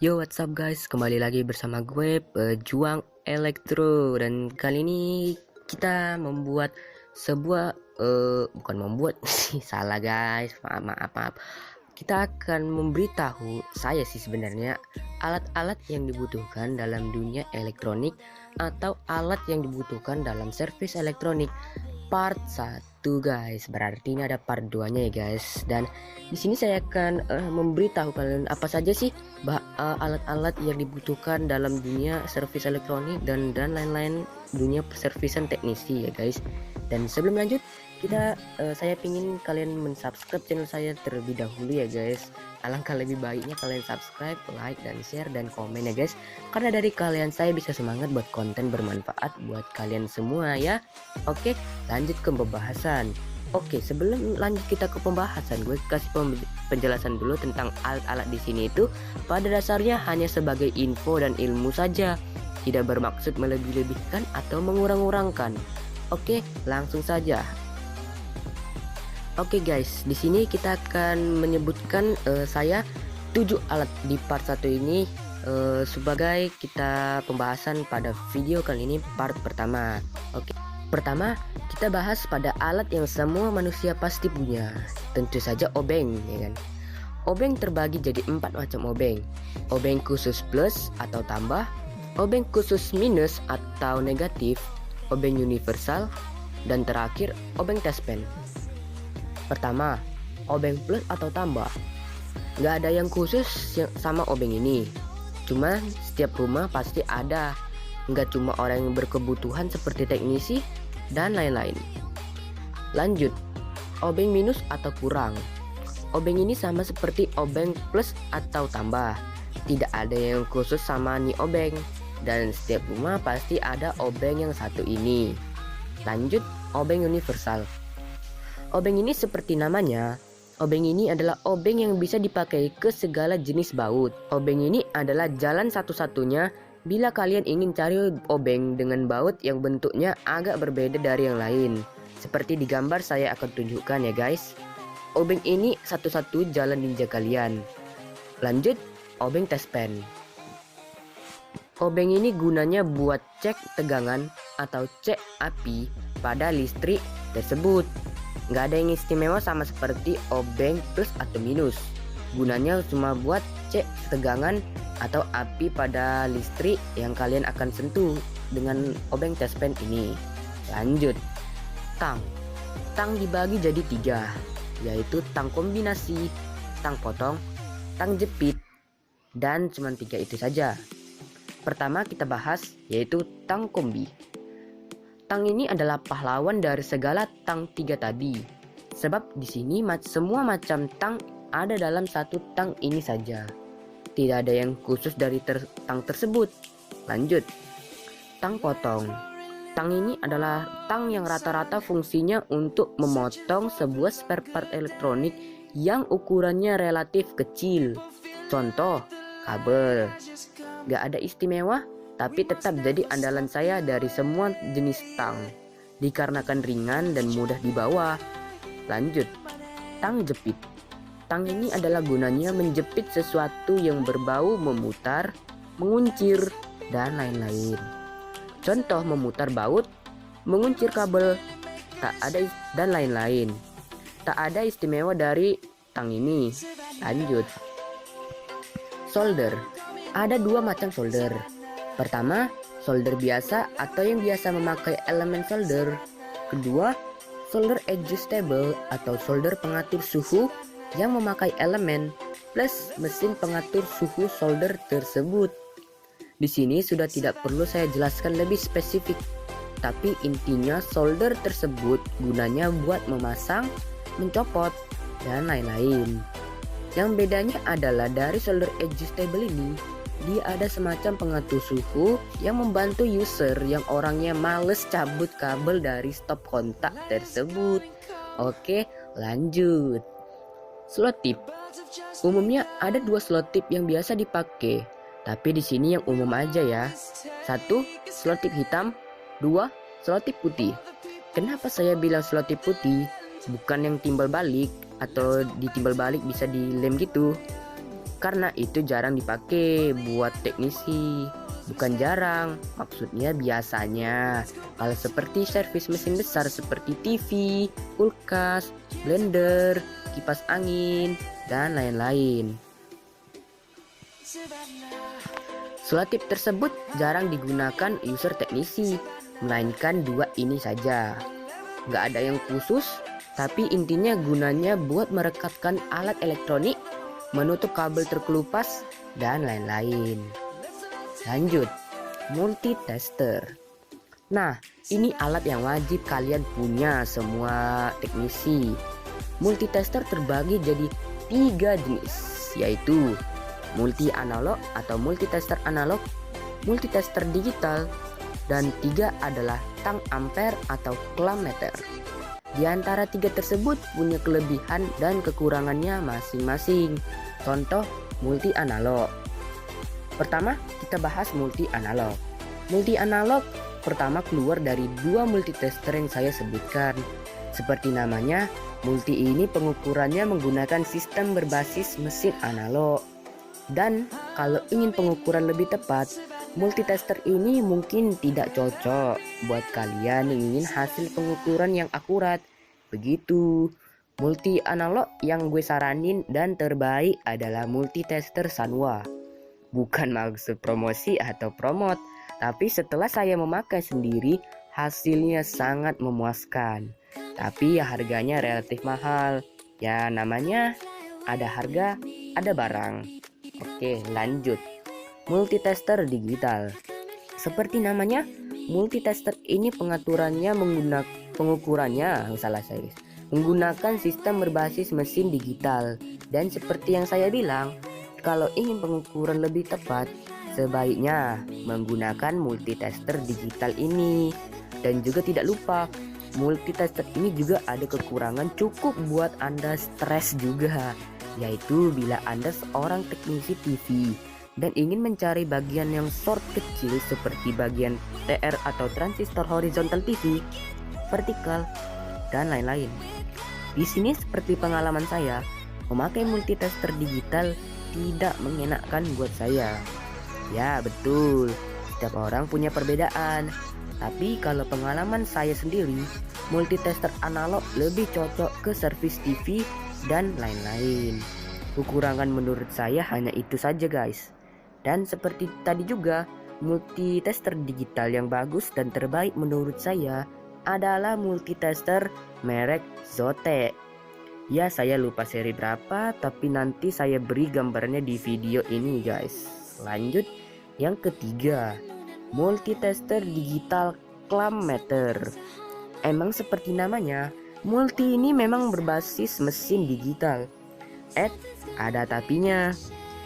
Yo, what's up guys, kembali lagi bersama gue Pejuang Elektro. Dan kali ini kita membuat sebuah bukan membuat sih, salah guys, maaf. Kita akan memberitahu, saya sih sebenarnya, alat-alat yang dibutuhkan dalam dunia elektronik atau alat yang dibutuhkan dalam servis elektronik. Part 1 guys, berarti ini ada part 2 nya ya guys. Dan di sini saya akan memberitahu kalian apa saja sih alat-alat yang dibutuhkan dalam dunia servis elektronik dan lain-lain dunia servisan teknisi ya guys. Dan sebelum lanjut, saya pingin kalian mensubscribe channel saya terlebih dahulu ya guys. Alangkah lebih baiknya kalian subscribe, like, dan share, dan komen ya guys, karena dari kalian saya bisa semangat buat konten bermanfaat buat kalian semua ya. Oke, lanjut ke pembahasan. Oke, sebelum lanjut kita ke pembahasan, gue kasih penjelasan dulu tentang alat-alat di sini. Itu pada dasarnya hanya sebagai info dan ilmu saja, tidak bermaksud melebih-lebihkan atau mengurang-urangkan. Oke, langsung saja. Oke guys, di sini kita akan menyebutkan saya 7 alat di part 1 ini sebagai kita pembahasan pada video kali ini part pertama. Oke. Pertama, kita bahas pada alat yang semua manusia pasti punya. Tentu saja obeng, ya kan? Obeng terbagi jadi 4 macam obeng. Obeng khusus plus atau tambah, obeng khusus minus atau negatif, obeng universal, dan terakhir obeng test pen. Pertama, obeng plus atau tambah. Gak ada yang khusus sama obeng ini. Cuma setiap rumah pasti ada. Gak cuma orang yang berkebutuhan seperti teknisi dan lain-lain. Lanjut, obeng minus atau kurang. Obeng ini sama seperti obeng plus atau tambah. Tidak ada yang khusus sama nih obeng. Dan setiap rumah pasti ada obeng yang satu ini. Lanjut, obeng universal. Obeng ini seperti namanya, obeng ini adalah obeng yang bisa dipakai ke segala jenis baut. Obeng ini adalah jalan satu-satunya bila kalian ingin cari obeng dengan baut yang bentuknya agak berbeda dari yang lain. Seperti di gambar saya akan tunjukkan ya guys. Obeng ini satu-satu jalan ninja kalian. Lanjut, obeng test pen. Obeng ini gunanya buat cek tegangan atau cek api pada listrik tersebut. Nggak ada yang istimewa sama seperti obeng plus atau minus. Gunanya cuma buat cek tegangan atau api pada listrik yang kalian akan sentuh dengan obeng test pen ini. Lanjut, tang. Tang dibagi jadi 3, yaitu tang kombinasi, tang potong, tang jepit, dan cuma 3 itu saja. Pertama kita bahas yaitu tang kombi. Tang ini adalah pahlawan dari segala tang 3 tadi. Sebab di sini semua macam tang ada dalam satu tang ini saja. Tidak ada yang khusus dari tang tersebut. Lanjut, tang potong. Tang ini adalah tang yang rata-rata fungsinya untuk memotong sebuah spare part elektronik yang ukurannya relatif kecil. Contoh, kabel. Gak ada istimewa, tapi tetap jadi andalan saya dari semua jenis tang, dikarenakan ringan dan mudah dibawa. Lanjut, tang jepit. Tang ini adalah gunanya menjepit sesuatu yang berbau memutar, menguncir, dan lain-lain. Contoh memutar baut, menguncir kabel, dan lain-lain. Tak ada istimewa dari tang ini. Lanjut, solder. Ada 2 macam solder. Pertama, solder biasa atau yang biasa memakai elemen solder. Kedua, solder adjustable atau solder pengatur suhu yang memakai elemen plus mesin pengatur suhu solder tersebut. Di sini sudah tidak perlu saya jelaskan lebih spesifik, tapi intinya solder tersebut gunanya buat memasang, mencopot, dan lain-lain. Yang bedanya adalah dari solder adjustable ini, dia ada semacam pengatur suhu yang membantu user yang orangnya males cabut kabel dari stop kontak tersebut. Oke, lanjut. Slot tip. Umumnya ada 2 slot tip yang biasa dipakai, tapi di sini yang umum aja ya. 1, slot tip hitam. 2, slot tip putih. Kenapa saya bilang slot tip putih? Bukan yang timbal balik atau ditimbal balik bisa dilem gitu. karena itu jarang dipakai buat teknisi. Bukan jarang, maksudnya biasanya. Kalau seperti servis mesin besar seperti TV, kulkas, blender, kipas angin, dan lain-lain. Selotip tersebut jarang digunakan user teknisi, melainkan dua ini saja. Nggak ada yang khusus, tapi intinya gunanya buat merekatkan alat elektronik, menutup kabel terkelupas, dan lain-lain. Lanjut, multitester. Nah, ini alat yang wajib kalian punya semua teknisi. Multitester terbagi jadi 3 jenis, yaitu multi analog atau multitester analog, multitester digital, dan 3 adalah tang ampere atau clamp meter. Di antara 3 tersebut punya kelebihan dan kekurangannya masing-masing. Contoh multi analog. Pertama, kita bahas multi analog. Multi analog pertama keluar dari 2 multitester yang saya sebutkan. Seperti namanya, multi ini pengukurannya menggunakan sistem berbasis mesin analog. Dan kalau ingin pengukuran lebih tepat, multitester ini mungkin tidak cocok buat kalian yang ingin hasil pengukuran yang akurat. Begitu. Multi analog yang gue saranin dan terbaik adalah multitester Sanwa. Bukan maksud promosi atau promote, tapi setelah saya memakai sendiri, hasilnya sangat memuaskan. Tapi ya harganya relatif mahal. Ya namanya ada harga, ada barang. Oke, lanjut. Multitester digital. Seperti namanya, multitester ini menggunakan sistem berbasis mesin digital. Dan seperti yang saya bilang, kalau ingin pengukuran lebih tepat, sebaiknya menggunakan multitester digital ini. Dan juga tidak lupa, multitester ini juga ada kekurangan cukup buat Anda stres juga, yaitu bila Anda seorang teknisi TV dan ingin mencari bagian yang short kecil seperti bagian TR atau transistor horizontal TV, vertikal, dan lain-lain. Di sini seperti pengalaman saya, memakai multitester digital tidak mengenakan buat saya. Ya betul, setiap orang punya perbedaan. Tapi kalau pengalaman saya sendiri, multitester analog lebih cocok ke servis TV dan lain-lain. Kekurangan menurut saya hanya itu saja guys. Dan seperti tadi juga, multitester digital yang bagus dan terbaik menurut saya adalah multitester merek Zotac. Ya saya lupa seri berapa, tapi nanti saya beri gambarnya di video ini guys. Lanjut, yang ketiga, multitester digital clamp meter. Emang seperti namanya, multi ini memang berbasis mesin digital. Ada tapinya.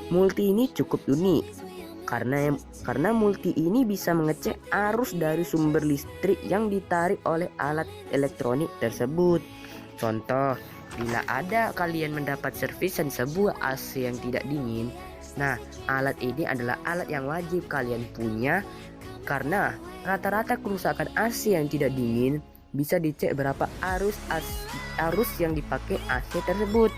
Multi ini cukup unik karena multi ini bisa mengecek arus dari sumber listrik yang ditarik oleh alat elektronik tersebut. Contoh, bila ada kalian mendapat servisan sebuah AC yang tidak dingin, nah alat ini adalah alat yang wajib kalian punya karena rata-rata kerusakan AC yang tidak dingin bisa dicek berapa arus yang dipakai AC tersebut.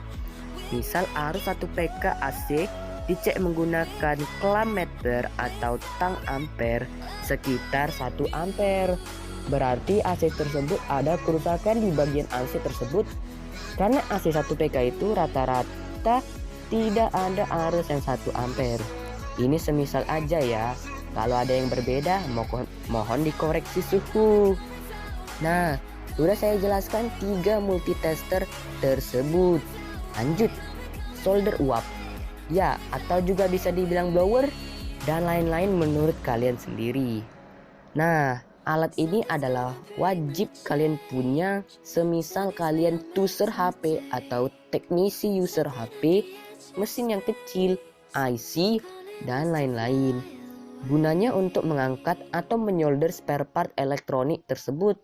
Misal arus 1 PK AC dicek menggunakan clamp meter atau tang ampere sekitar 1 ampere. Berarti AC tersebut ada kerusakan di bagian AC tersebut. Karena AC 1 PK itu rata-rata tidak ada arus yang 1 ampere. Ini semisal aja ya. Kalau ada yang berbeda, mohon dikoreksi suhu. Nah, sudah saya jelaskan 3 multitester tersebut. Lanjut, solder uap. Ya, atau juga bisa dibilang blower dan lain-lain menurut kalian sendiri. Nah, alat ini adalah wajib kalian punya semisal kalian user HP atau teknisi user HP, mesin yang kecil, IC, dan lain-lain. Gunanya untuk mengangkat atau menyolder spare part elektronik tersebut.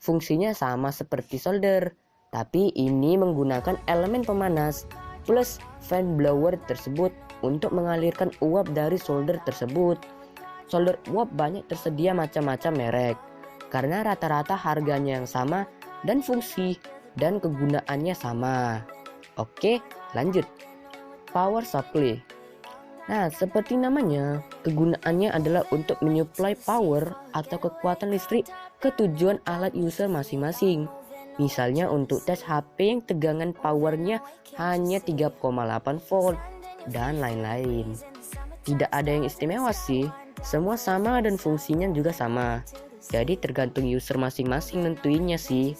Fungsinya sama seperti solder, tapi ini menggunakan elemen pemanas plus fan blower tersebut untuk mengalirkan uap dari solder tersebut. Solder uap banyak tersedia macam-macam merek karena rata-rata harganya yang sama dan fungsi dan kegunaannya sama. Oke, lanjut. Power supply. Nah, seperti namanya, kegunaannya adalah untuk menyuplai power atau kekuatan listrik ke tujuan alat user masing-masing. Misalnya untuk tes HP yang tegangan powernya hanya 3,8 volt dan lain-lain. Tidak ada yang istimewa sih, semua sama dan fungsinya juga sama. Jadi tergantung user masing-masing nentuinnya sih.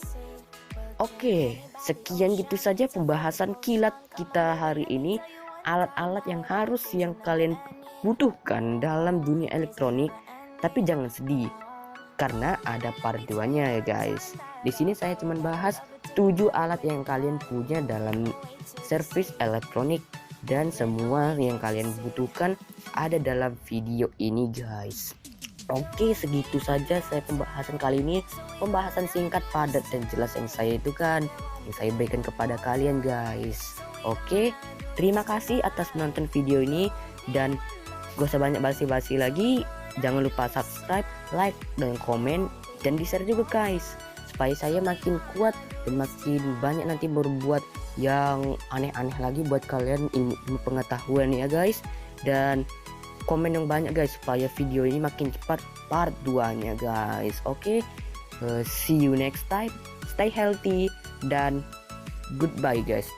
Oke, sekian gitu saja pembahasan kilat kita hari ini. Alat-alat yang kalian butuhkan dalam dunia elektronik. Tapi jangan sedih, karena ada part 2-nya ya guys. Di sini saya cuma bahas 7 alat yang kalian punya dalam servis elektronik, dan semua yang kalian butuhkan ada dalam video ini guys. Oke, segitu saja saya pembahasan kali ini. Pembahasan singkat, padat, dan jelas yang saya berikan kepada kalian guys. Oke, terima kasih atas menonton video ini, dan gak usah banyak basi-basi lagi. Jangan lupa subscribe, like, dan komen, dan di-share juga guys, supaya saya makin kuat dan makin banyak nanti berbuat yang aneh-aneh lagi buat kalian, ilmu pengetahuan ya guys. Dan komen yang banyak guys, supaya video ini makin cepat part 2-nya guys. Oke, see you next time, stay healthy, dan goodbye guys.